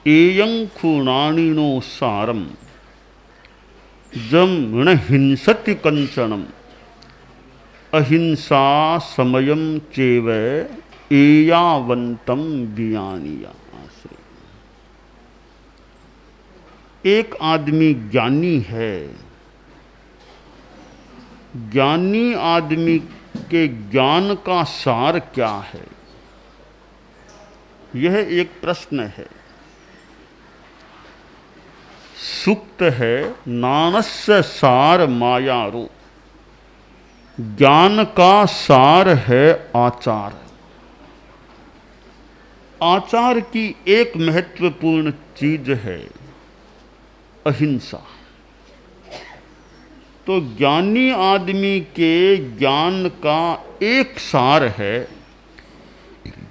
एयं खूणानिनो सारम जम न हिंसति कंचनम अहिंसा समयम चेव एयावंतम ज्ञानिया। एक आदमी ज्ञानी है। ज्ञानी आदमी के ज्ञान का सार क्या है, यह एक प्रश्न है। सूक्त है नानस्य सार मायारो। ज्ञान का सार है आचार। आचार की एक महत्वपूर्ण चीज है अहिंसा। तो ज्ञानी आदमी के ज्ञान का एक सार है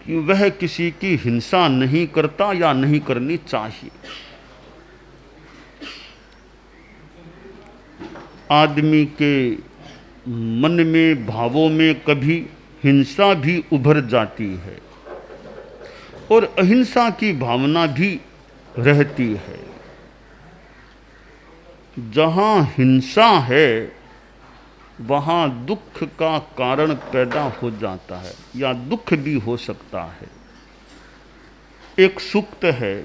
कि वह किसी की हिंसा नहीं करता या नहीं करनी चाहिए। आदमी के मन में, भावों में कभी हिंसा भी उभर जाती है और अहिंसा की भावना भी रहती है। जहाँ हिंसा है वहाँ दुख का कारण पैदा हो जाता है या दुख भी हो सकता है। एक सूक्त है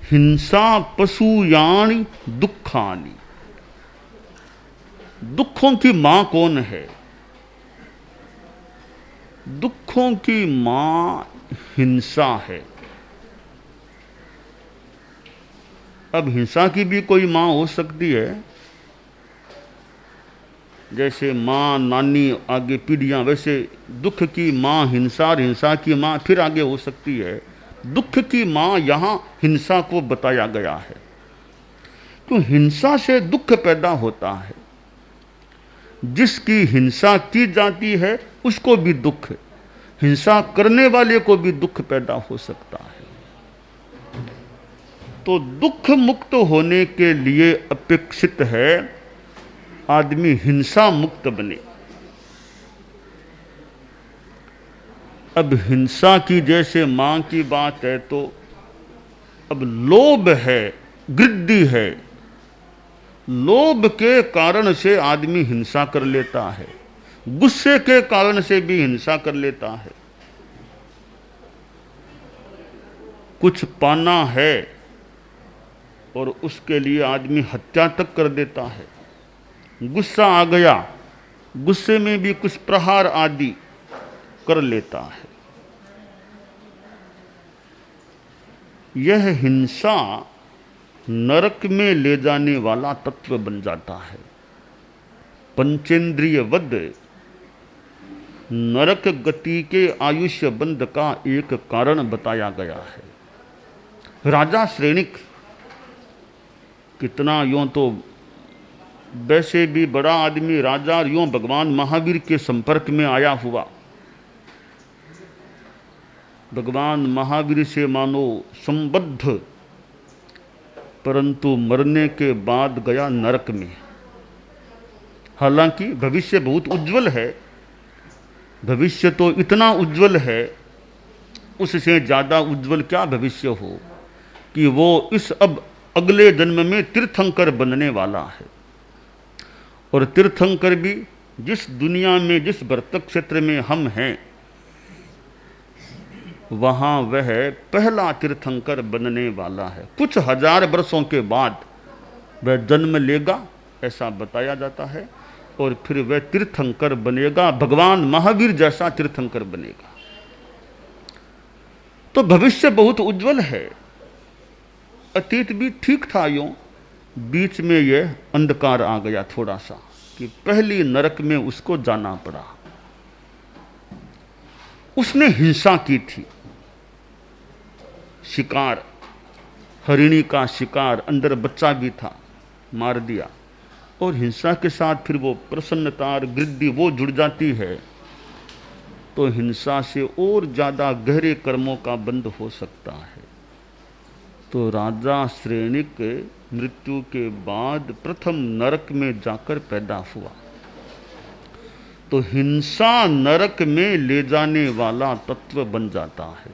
हिंसा पशुयानि दुखानि। दुखों की माँ कौन है? दुखों की माँ हिंसा है। अब हिंसा की भी कोई माँ हो सकती है, जैसे माँ, नानी, आगे पीढ़ियाँ, वैसे दुख की माँ हिंसा और हिंसा की माँ फिर आगे हो सकती है। दुख की माँ यहाँ हिंसा को बताया गया है। तो हिंसा से दुख पैदा होता है। जिसकी हिंसा की जाती है उसको भी दुख, हिंसा करने वाले को भी दुख पैदा हो सकता है। तो दुख मुक्त होने के लिए अपेक्षित है आदमी हिंसा मुक्त बने। अब हिंसा की जैसे मां की बात है, तो अब लोभ है, गिद्दी है। लोभ के कारण से आदमी हिंसा कर लेता है, गुस्से के कारण से भी हिंसा कर लेता है। कुछ पाना है और उसके लिए आदमी हत्या तक कर देता है। गुस्सा आ गया, गुस्से में भी कुछ प्रहार आदि कर लेता है। यह हिंसा नरक में ले जाने वाला तत्व बन जाता है। पंचेंद्रिय वध नरक गति के आयुष्य बंध का एक कारण बताया गया है। राजा श्रेणिक कितना यूं तो वैसे भी बड़ा आदमी राजा, यूं भगवान महावीर के संपर्क में आया हुआ। भगवान महावीर से मानो संबद्ध, परंतु मरने के बाद गया नरक में। हालांकि भविष्य बहुत उज्जवल है, भविष्य तो इतना उज्जवल है, उससे ज़्यादा उज्जवल क्या भविष्य हो कि वो इस अब अगले जन्म में तीर्थंकर बनने वाला है। और तीर्थंकर भी जिस दुनिया में, जिस भरतक क्षेत्र में हम हैं, वहाँ वह पहला तीर्थंकर बनने वाला है। कुछ हजार वर्षों के बाद वह जन्म लेगा ऐसा बताया जाता है, और फिर वह तीर्थंकर बनेगा, भगवान महावीर जैसा तीर्थंकर बनेगा। तो भविष्य बहुत उज्जवल है। अतीत भी ठीक था, यूं बीच में यह अंधकार आ गया थोड़ा सा कि पहली नरक में उसको जाना पड़ा। उसने हिंसा की थी, शिकार, हरिणी का शिकार, अंदर बच्चा भी था, मार दिया। और हिंसा के साथ फिर वो प्रसन्नता और गिद्दी वो जुड़ जाती है, तो हिंसा से और ज़्यादा गहरे कर्मों का बंध हो सकता है। तो राजा श्रेणिक मृत्यु के बाद प्रथम नरक में जाकर पैदा हुआ। तो हिंसा नरक में ले जाने वाला तत्व बन जाता है।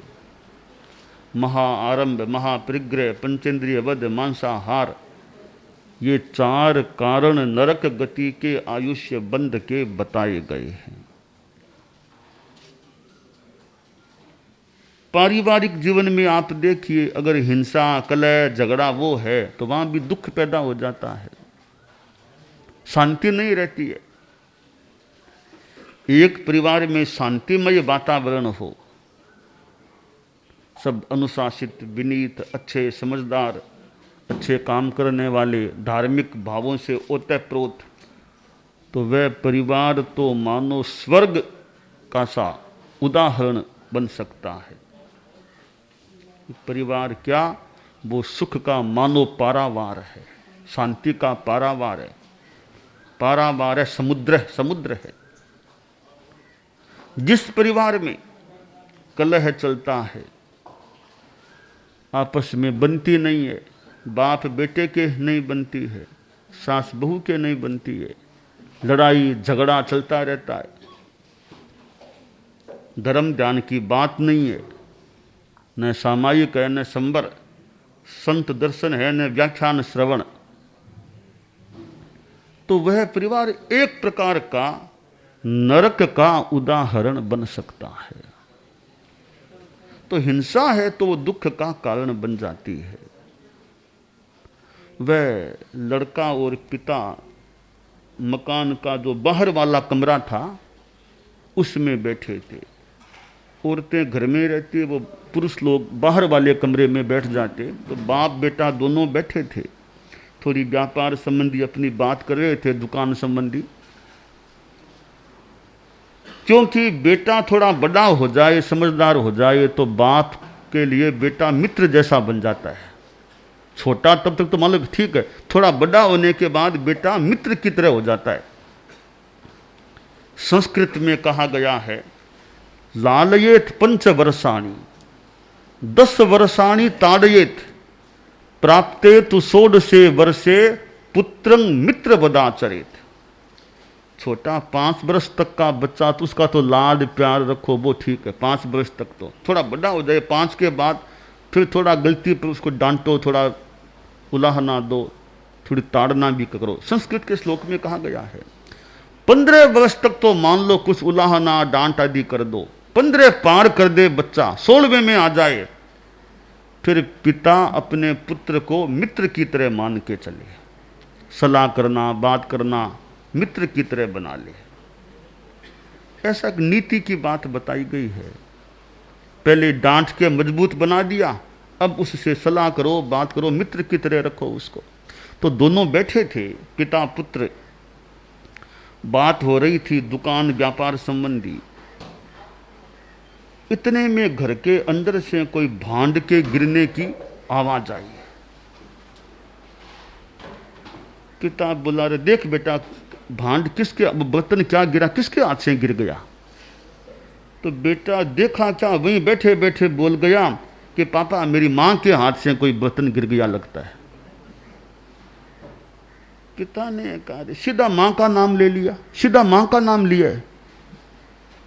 महाआरंभ, महापरिग्रह, पंचेंद्रिय वध, मांसाहार, ये 4 कारण नरक गति के आयुष्य बंध के बताए गए हैं। पारिवारिक जीवन में आप देखिए, अगर हिंसा, कलह, झगड़ा वो है तो वहां भी दुख पैदा हो जाता है, शांति नहीं रहती है। एक परिवार में शांतिमय वातावरण हो, सब अनुशासित, विनीत, अच्छे, समझदार, अच्छे काम करने वाले, धार्मिक भावों से ओतप्रोत, तो वह परिवार तो मानो स्वर्ग का सा उदाहरण बन सकता है। परिवार क्या, वो सुख का मानो पारावार है, शांति का पारावार है। पारावार है समुद्र है। जिस परिवार में कलह चलता है, आपस में बनती नहीं है, बाप बेटे के नहीं बनती है, सास बहू के नहीं बनती है, लड़ाई झगड़ा चलता रहता है, धर्म ध्यान की बात नहीं है, न सामायिक है न संबर, संत दर्शन है न व्याख्यान श्रवण, तो वह परिवार एक प्रकार का नरक का उदाहरण बन सकता है। तो हिंसा है तो वो दुख का कारण बन जाती है। वह लड़का और पिता मकान का जो बाहर वाला कमरा था उसमें बैठे थे, औरतें घर में रहती, वो पुरुष लोग बाहर वाले कमरे में बैठ जाते। तो बाप बेटा दोनों बैठे थे, थोड़ी व्यापार संबंधी अपनी बात कर रहे थे, दुकान संबंधी। क्योंकि बेटा थोड़ा बड़ा हो जाए, समझदार हो जाए, तो बाप के लिए बेटा मित्र जैसा बन जाता है। छोटा तब तक तो मान लो ठीक है, थोड़ा बड़ा होने के बाद बेटा मित्र की तरह हो जाता है। संस्कृत में कहा गया है, लालयेत 5 वर्षाणि 10 वर्षाणि ताड़येत प्राप्ते तु 16 वर्षे पुत्रं मित्र वदाचरेत। छोटा 5 वर्ष तक का बच्चा, तो उसका तो लाड प्यार रखो, वो ठीक है 5 वर्ष तक। तो थोड़ा बड़ा हो जाए 5 के बाद फिर थोड़ा गलती पर उसको डांटो, थोड़ा उलाहना दो, थोड़ी ताड़ना भी करो। संस्कृत के श्लोक में कहा गया है 15 वर्ष तक तो मान लो कुछ उलाहना डांट आदि कर दो, 15 पार कर दे बच्चा, 16वें में आ जाए, फिर पिता अपने पुत्र को मित्र की तरह मान के चले, सलाह करना, बात करना, मित्र की तरह बना ले। ऐसा नीति की बात बताई गई है। पहले डांट के मजबूत बना दिया, अब उससे सलाह करो, बात करो, मित्र की तरह रखो उसको। तो दोनों बैठे थे, पिता पुत्र, बात हो रही थी दुकान व्यापार संबंधी। इतने में घर के अंदर से कोई भांड के गिरने की आवाज आई। पिता बोला, रे देख बेटा, भांड किसके, बर्तन क्या गिरा, किसके हाथ से गिर गया? तो बेटा देखा क्या, वहीं बैठे बैठे बोल गया कि पापा मेरी मां के हाथ से कोई बर्तन गिर गया लगता है। पिता ने कहा, सीधा मां का नाम ले लिया, सीधा मां का नाम लिया है।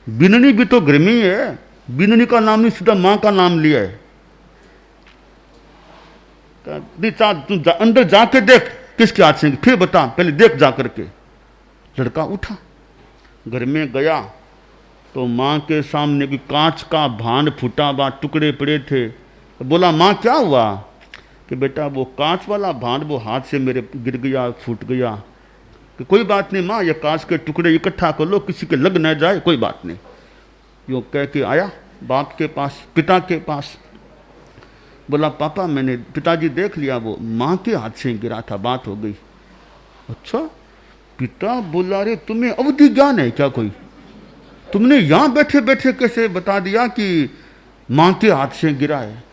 बिननी भी तो घर में ही है, बिननी का नाम नहीं, सीधा मां का नाम लिया है। तू अंदर जाके देख किसके हाथ से, फिर बता, पहले देख जा करके। लड़का उठा, घर में गया तो मां के सामने भी कांच का भांड फूटा हुआ, टुकड़े पड़े थे। बोला, मां क्या हुआ? कि बेटा वो कांच वाला भांड वो हाथ से मेरे गिर गया, फूट गया। कि कोई बात नहीं मां, ये कांच के टुकड़े इकट्ठा कर लो, किसी के लग न जाए, कोई बात नहीं। यूँ कह के आया बाप के पास, पिता के पास। बोला, पापा मैंने, पिताजी देख लिया, वो मां के हाथ से गिरा था, बात हो गई। अच्छा? पिता बोला, रे तुम्हें अवधि ज्ञान है क्या कोई? तुमने यहां बैठे बैठे कैसे बता दिया कि मां के हाथ से गिरा है?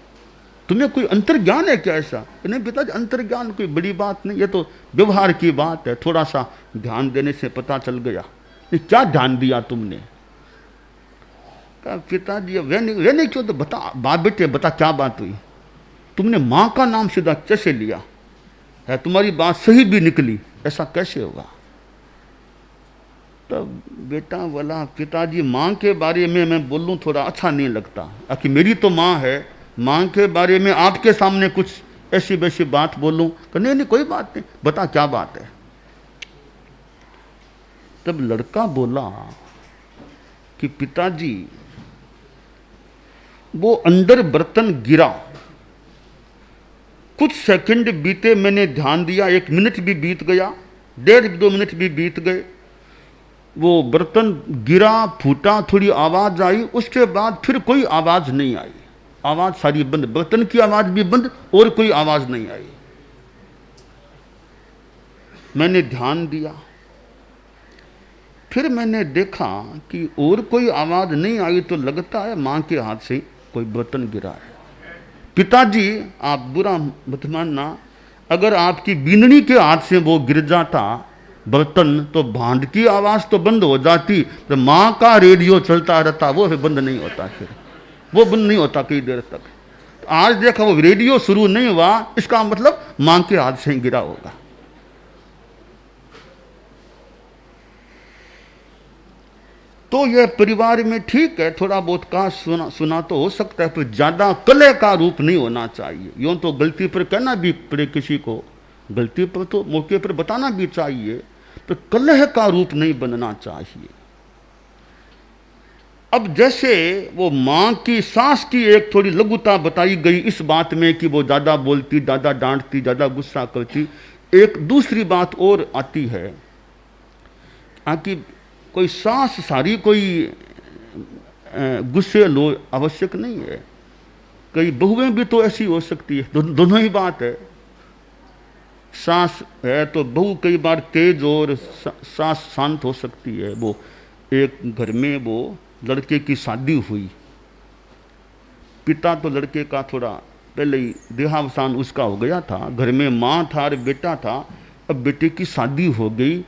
तुम्हें कोई अंतर्ज्ञान है क्या ऐसा? नहीं पिताजी, अंतर्ज्ञान कोई बड़ी बात नहीं, ये तो व्यवहार की बात है, थोड़ा सा ध्यान देने से पता चल गया। क्या ध्यान दिया तुमने? कहा, पिताजी वे नहीं क्यों, तो बता, बाप बेटे बता क्या बात हुई? तुमने मां का नाम सीधा कैसे लिया है? तुम्हारी बात सही भी निकली, ऐसा कैसे होगा? तब बेटा बोला, पिताजी मां के बारे में मैं बोलूं थोड़ा अच्छा नहीं लगता, कि मेरी तो मां है, माँ के बारे में आपके सामने कुछ ऐसी वैसी बात बोलूं? तो नहीं नहीं कोई बात नहीं, बता क्या बात है। तब लड़का बोला कि पिताजी वो अंदर बर्तन गिरा, कुछ सेकंड बीते, मैंने ध्यान दिया, 1 मिनट भी बीत गया, 1.5-2 मिनट भी बीत गए, वो बर्तन गिरा, फूटा, थोड़ी आवाज आई, उसके बाद फिर कोई आवाज नहीं आई, आवाज सारी बंद, बर्तन की आवाज भी बंद और कोई आवाज नहीं आई। मैंने ध्यान दिया, फिर मैंने देखा कि और कोई आवाज नहीं आई, तो लगता है मां के हाथ से कोई बर्तन गिरा है। पिताजी आप बुरा मत मानना, अगर आपकी बीननी के हाथ से वो गिर जाता बर्तन तो भांड की आवाज तो बंद हो जाती, तो मां का रेडियो चलता रहता, वो फिर बंद नहीं होता, फिर वो बंद नहीं होता कई देर तक। तो आज देखा वो रेडियो शुरू नहीं हुआ, इसका मतलब मां के हाथ से गिरा होगा। तो यह परिवार में ठीक है, थोड़ा बहुत कहा सुना तो हो सकता है, पर ज्यादा कलह का रूप नहीं होना चाहिए। यूं तो गलती पर कहना भी पड़े किसी को, गलती पर तो मौके पर बताना भी चाहिए, तो कलह का रूप नहीं बनना चाहिए। अब जैसे वो मां की सास की एक थोड़ी लघुता बताई गई इस बात में कि वो ज्यादा बोलती, ज्यादा डांटती, ज्यादा गुस्सा करती, एक दूसरी बात और आती है कि कोई सास सारी कोई गुस्से लो आवश्यक नहीं है, कई बहुएं भी तो ऐसी हो सकती है, दोनों ही बात है। सास है तो बहू कई बार तेज और सास शांत हो सकती है। वो एक घर में वो लड़के की शादी हुई, पिता तो लड़के का थोड़ा पहले ही देहावसान उसका हो गया था, घर में माँ था और बेटा था। अब बेटे की शादी हो गई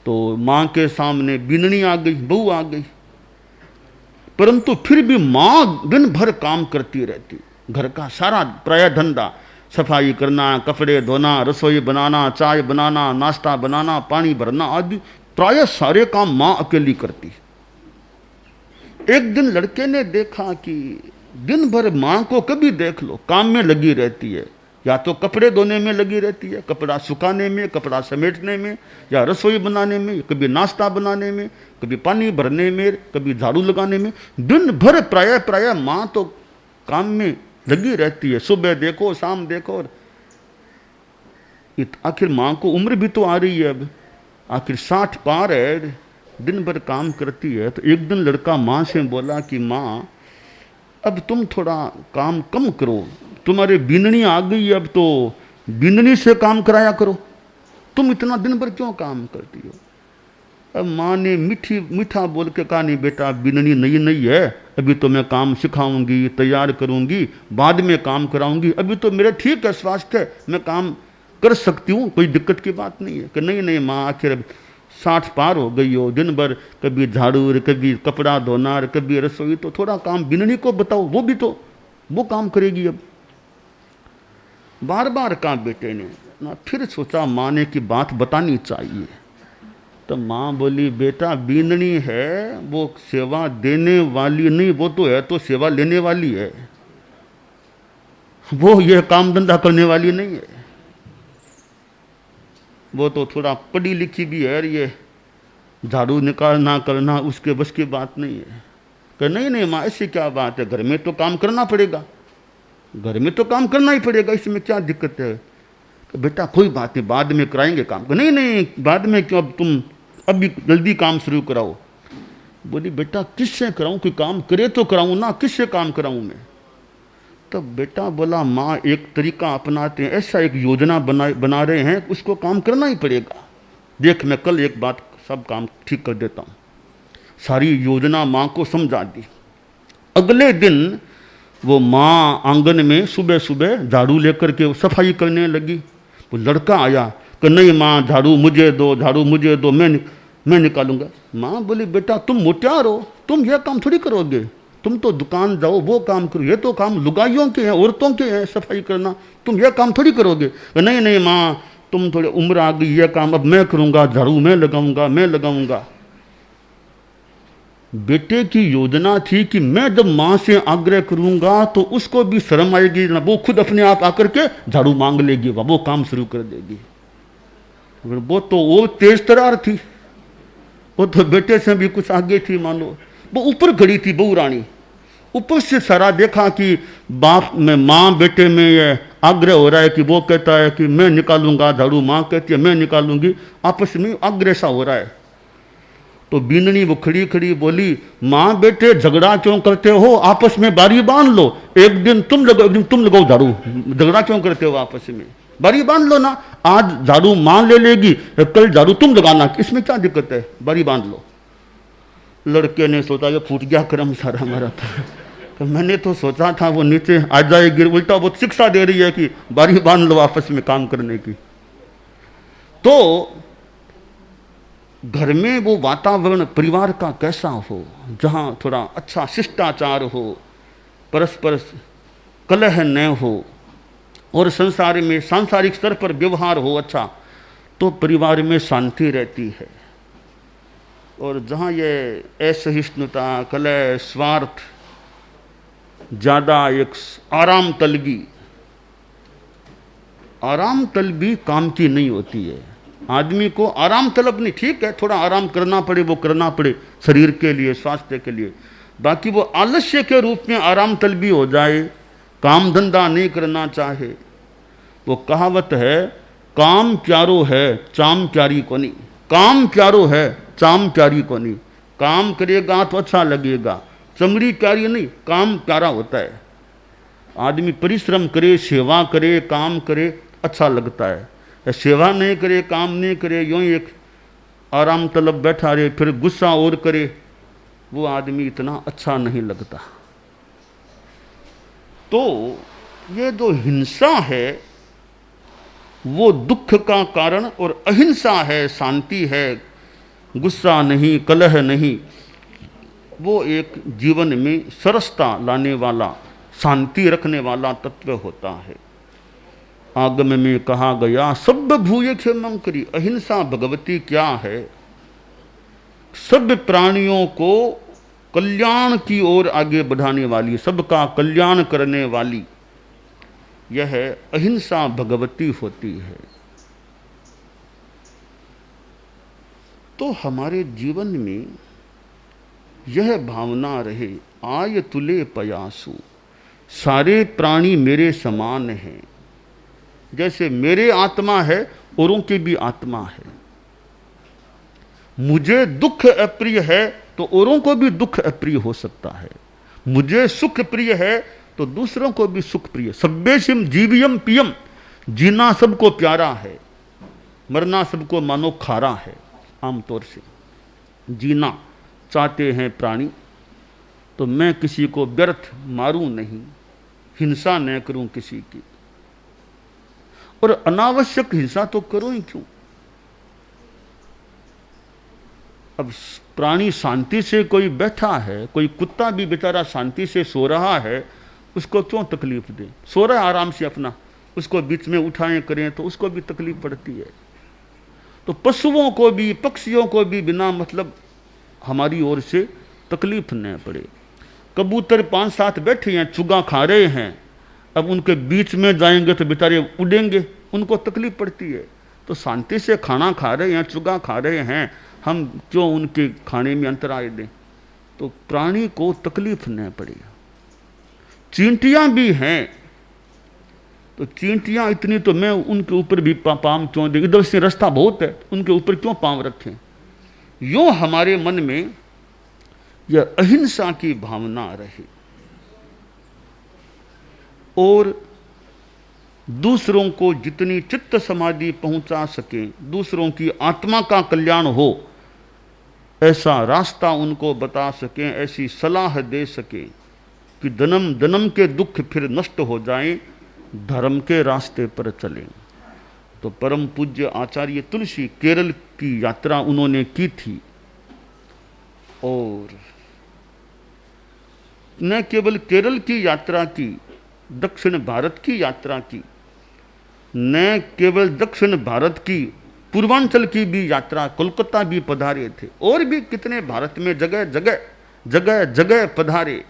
तो माँ के सामने बिननी आ गई, बहू आ गई, परंतु फिर भी माँ दिन भर काम करती रहती, घर का सारा प्राय धंधा, सफाई करना, कपड़े धोना, रसोई बनाना, चाय बनाना, नाश्ता बनाना, पानी भरना आदि प्राय सारे काम माँ अकेली करती। एक दिन लड़के ने देखा कि दिन भर माँ को कभी देख लो काम में लगी रहती है, या तो कपड़े धोने में लगी रहती है, कपड़ा सुखाने में, कपड़ा समेटने में, या रसोई बनाने में, कभी नाश्ता बनाने में, कभी पानी भरने में, कभी झाड़ू लगाने में, दिन भर प्राय माँ तो काम में लगी रहती है। सुबह देखो शाम देखो, आखिर माँ को उम्र भी तो आ रही है, अब आखिर 60 पार है, दिन भर काम करती है। तो एक दिन लड़का माँ से बोला कि माँ अब तुम थोड़ा काम कम करो, तुम्हारे बिननी आ गई, अब तो बिननी से काम कराया करो, तुम इतना दिन भर क्यों काम करती हो। अब माँ ने मीठा बोल के कहा, नहीं बेटा बिननी नई है, अभी तो मैं काम सिखाऊंगी, तैयार करूंगी, बाद में काम कराऊंगी, अभी तो मेरा ठीक है स्वास्थ्य है, मैं काम कर सकती हूँ, कोई दिक्कत की बात नहीं है। कि नहीं माँ आखिर 60 पार हो गई हो, दिन भर कभी झाड़ू, कभी कपड़ा धोना, कभी रसोई, तो थोड़ा काम बिननी को बताओ, वो भी तो वो काम करेगी। अब बार बार कहा बेटे ने ना, फिर सोचा माँ ने की बात बतानी चाहिए। तो माँ बोली बेटा बीननी है वो सेवा देने वाली नहीं, वो तो है तो सेवा लेने वाली है, वो ये काम धंधा करने वाली नहीं है, वो तो थोड़ा पढ़ी लिखी भी है, ये झाड़ू निकालना करना उसके बस की बात नहीं है। कि नहीं माँ ऐसी क्या बात है, घर में तो काम करना पड़ेगा, घर में तो काम करना ही पड़ेगा, इसमें क्या दिक्कत है। कि बेटा कोई बात नहीं, बाद में कराएंगे काम। नहीं बाद में क्यों, अब तुम अभी जल्दी काम शुरू कराओ। बोली बेटा किससे कराऊं, कोई काम करे तो कराऊं ना, किससे काम कराऊं मैं। तब बेटा बोला माँ एक तरीका अपनाते हैं, ऐसा एक योजना बना रहे हैं, उसको काम करना ही पड़ेगा। देख मैं कल एक बात सब काम ठीक कर देता हूँ। सारी योजना माँ को समझा दी। अगले दिन वो माँ आंगन में सुबह सुबह झाड़ू लेकर के सफाई करने लगी। वो लड़का आया कि नहीं माँ झाड़ू मुझे दो, झाड़ू मुझे दो, मैं निकालूंगा। माँ बोली बेटा तुम मोटियार हो, तुम यह काम थोड़ी करोगे, तुम तो दुकान जाओ वो काम करो, ये तो काम लुगाइयों के हैं, औरतों के हैं सफाई करना, तुम यह काम थोड़ी करोगे। नहीं माँ तुम थोड़ी उम्र आ गई, यह काम अब मैं करूंगा, झाड़ू मैं लगाऊंगा। बेटे की योजना थी कि मैं जब माँ से आग्रह करूंगा तो उसको भी शर्म आएगी ना, वो खुद अपने आप आकर के झाड़ू मांग लेगी, वो काम शुरू कर देगी। वो तेज तरार थी, वो तो बेटे से भी कुछ आगे थी। मान लो वो ऊपर खड़ी थी बहू रानी, ऊपर से सारा देखा कि बाप में माँ बेटे में ये आग्रह हो रहा है कि वो कहता है कि मैं निकालूंगा झाड़ू, माँ कहती है मैं निकालूंगी, आपस में आग्रह सा हो रहा है। तो बीननी वो खड़ी खड़ी बोली, माँ बेटे झगड़ा क्यों करते हो, आपस में बारी बांध लो, एक दिन तुम लगाओ एक दिन तुम लगाओ झाड़ू, झगड़ा क्यों करते हो आपस में, बारी बांध लो ना, आज झाड़ू माँ ले लेगी कल झाड़ू तुम लगाना, इसमें क्या दिक्कत है, बारी बांध लो। लड़के ने सोचा कि फूट गया क्रम सारा हमारा। तो मैंने तो सोचा था वो नीचे आ जाएगी, उल्टा वो शिक्षा दे रही है कि बारी बांध लो आपस में काम करने की। तो घर में वो वातावरण परिवार का कैसा हो, जहां थोड़ा अच्छा शिष्टाचार हो, परस्पर कलह न हो और संसार में सांसारिक स्तर पर व्यवहार हो अच्छा, तो परिवार में शांति रहती है। और जहाँ ये असहिष्णुता, कलह, स्वार्थ, ज़्यादा एक आराम तलबी काम की नहीं होती है। आदमी को आराम तलब नहीं, ठीक है थोड़ा आराम करना पड़े वो करना पड़े शरीर के लिए, स्वास्थ्य के लिए, बाकी वो आलस्य के रूप में आराम तलबी हो जाए, काम धंधा नहीं करना चाहे। वो कहावत है, काम प्यारो है चाम प्यारी को नहीं, काम प्यारो है चाम प्यारी को नहीं। काम करेगा तो अच्छा लगेगा, चमड़ी प्यारी नहीं, काम प्यारा होता है। आदमी परिश्रम करे, सेवा करे, काम करे, अच्छा लगता है। सेवा नहीं करे, काम नहीं करे, यूं ही एक आराम तलब बैठा रहे, फिर गुस्सा और करे, वो आदमी इतना अच्छा नहीं लगता। तो ये जो हिंसा है वो दुख का कारण, और अहिंसा है शांति है, गुस्सा नहीं, कलह नहीं, वो एक जीवन में सरसता लाने वाला, शांति रखने वाला तत्व होता है। आगम में कहा गया, सब भूये क्षेमं करी, अहिंसा भगवती क्या है, सब प्राणियों को कल्याण की ओर आगे बढ़ाने वाली, सबका कल्याण करने वाली यह अहिंसा भगवती होती है। तो हमारे जीवन में यह भावना रहे, आय तुले पयासु, सारे प्राणी मेरे समान हैं, जैसे मेरे आत्मा है औरों की भी आत्मा है। मुझे दुख अप्रिय है तो औरों को भी दुख अप्रिय हो सकता है, मुझे सुख प्रिय है तो दूसरों को भी सुख प्रिय। सब्बेशिम जीवियम पियम, जीना सबको प्यारा है, मरना सबको मानो खारा है। आमतौर से जीना चाहते हैं प्राणी, तो मैं किसी को व्यर्थ मारूं नहीं, हिंसा न करूं किसी की, और अनावश्यक हिंसा तो करो ही क्यों। अब प्राणी शांति से कोई बैठा है, कोई कुत्ता भी बेचारा शांति से सो रहा है, उसको क्यों तकलीफ दें, सो रहा है आराम से अपना, उसको बीच में उठाएं करें तो उसको भी तकलीफ पड़ती है। तो पशुओं को भी, पक्षियों को भी बिना मतलब हमारी ओर से तकलीफ न पड़े। कबूतर 5-7 बैठे हैं, चुगा खा रहे हैं, अब उनके बीच में जाएंगे तो बेचारे उड़ेंगे, उनको तकलीफ पड़ती है। तो शांति से खाना खा रहे हैं, चुगा खा रहे हैं, हम क्यों उनके खाने में अंतराय दें। तो प्राणी को तकलीफ न पड़े। चींटियां भी हैं, तो चींटियां इतनी तो मैं उनके ऊपर भी पाँव क्यों दे, इधर से रास्ता बहुत है, उनके ऊपर क्यों पाँव रखें। यूं हमारे मन में यह अहिंसा की भावना रहे और दूसरों को जितनी चित्त समाधि पहुंचा सके, दूसरों की आत्मा का कल्याण हो, ऐसा रास्ता उनको बता सकें, ऐसी सलाह दे सकें कि जन्म जन्म के दुख फिर नष्ट हो जाएं, धर्म के रास्ते पर चलें। तो परम पूज्य आचार्य तुलसी केरल की यात्रा उन्होंने की थी, और न केवल केरल की यात्रा की, दक्षिण भारत की यात्रा की, न केवल दक्षिण भारत की, पूर्वांचल की भी यात्रा, कोलकाता भी पधारे थे, और भी कितने भारत में जगह जगह जगह जगह पधारे।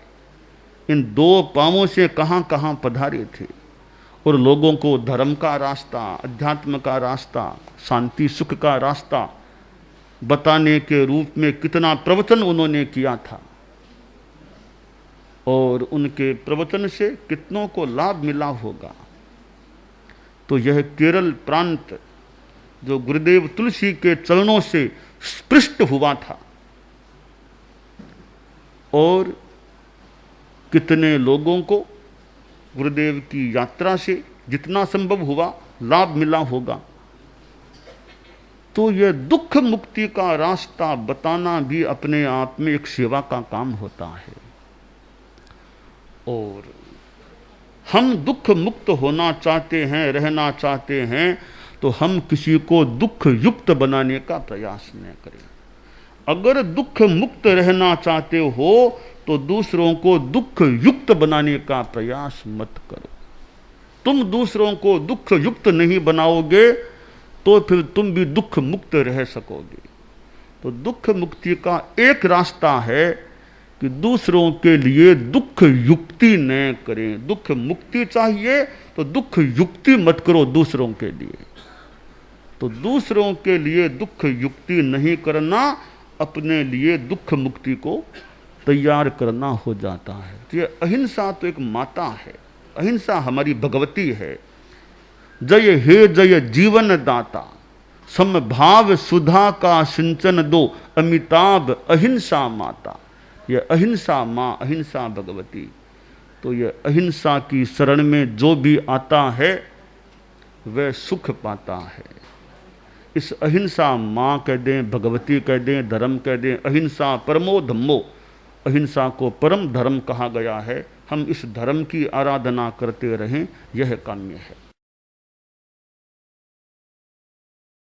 इन 2 पांवों से कहां कहां पधारे थे और लोगों को धर्म का रास्ता, अध्यात्म का रास्ता, शांति सुख का रास्ता बताने के रूप में कितना प्रवचन उन्होंने किया था और उनके प्रवचन से कितनों को लाभ मिला होगा। तो यह केरल प्रांत जो गुरुदेव तुलसी के चरणों से स्पृष्ट हुआ था और कितने लोगों को गुरुदेव की यात्रा से जितना संभव हुआ लाभ मिला होगा। तो यह दुख मुक्ति का रास्ता बताना भी अपने आप में एक सेवा का काम होता है। और हम दुख मुक्त होना चाहते हैं, रहना चाहते हैं, तो हम किसी को दुख युक्त बनाने का प्रयास न करें। अगर दुख मुक्त रहना चाहते हो तो दूसरों को दुख युक्त बनाने का प्रयास मत करो। तुम दूसरों को दुख युक्त नहीं बनाओगे तो फिर तुम भी दुख मुक्त रह सकोगे। तो दुख मुक्ति का एक रास्ता है कि दूसरों के लिए दुख युक्ति न करें। दुख मुक्ति चाहिए तो दुख युक्ति मत करो दूसरों के लिए। तो दूसरों के लिए दुख युक्ति नहीं करना अपने लिए दुख मुक्ति को तैयार करना हो जाता है। तो ये अहिंसा तो एक माता है, अहिंसा हमारी भगवती है। जय हे जय जीवन दाता, समभाव सुधा का सिंचन दो, अमिताभ अहिंसा माता। ये अहिंसा माँ, अहिंसा भगवती। तो ये अहिंसा की शरण में जो भी आता है वह सुख पाता है। इस अहिंसा माँ कह दें, भगवती कह दें, धर्म कह दें, अहिंसा परमो धम्मो, अहिंसा को परम धर्म कहा गया है। हम इस धर्म की आराधना करते रहें, यह काम्य है।